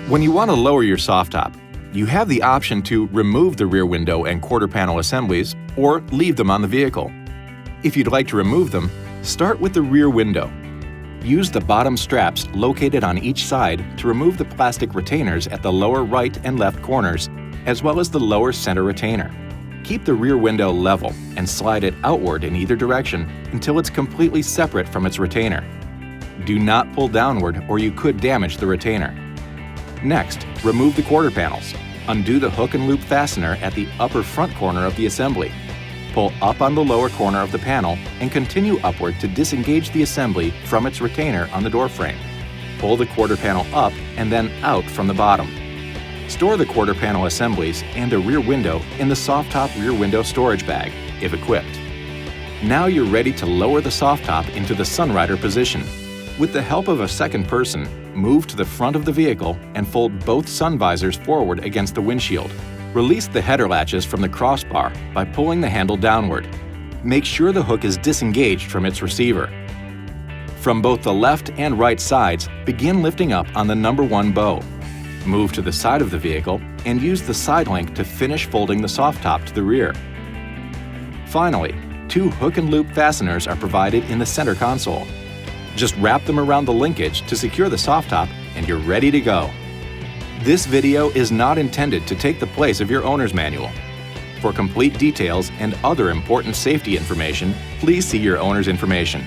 When you want to lower your soft top, you have the option to remove the rear window and quarter panel assemblies or leave them on the vehicle. If you'd like to remove them, start with the rear window. Use the bottom straps located on each side to remove the plastic retainers at the lower right and left corners, as well as the lower center retainer. Keep the rear window level and slide it outward in either direction until it's completely separate from its retainer. Do not pull downward or you could damage the retainer. Next, remove the quarter panels. Undo the hook and loop fastener at the upper front corner of the assembly. Pull up on the lower corner of the panel and continue upward to disengage the assembly from its retainer on the door frame. Pull the quarter panel up and then out from the bottom. Store the quarter panel assemblies and the rear window in the soft top rear window storage bag, if equipped. Now you're ready to lower the soft top into the Sunrider position. With the help of a second person, move to the front of the vehicle and fold both sun visors forward against the windshield. Release the header latches from the crossbar by pulling the handle downward. Make sure the hook is disengaged from its receiver. From both the left and right sides, begin lifting up on the number 1 bow. Move to the side of the vehicle and use the side link to finish folding the soft top to the rear. Finally, 2 hook and loop fasteners are provided in the center console. Just wrap them around the linkage to secure the soft top and you're ready to go. This video is not intended to take the place of your owner's manual. For complete details and other important safety information, please see your owner's information.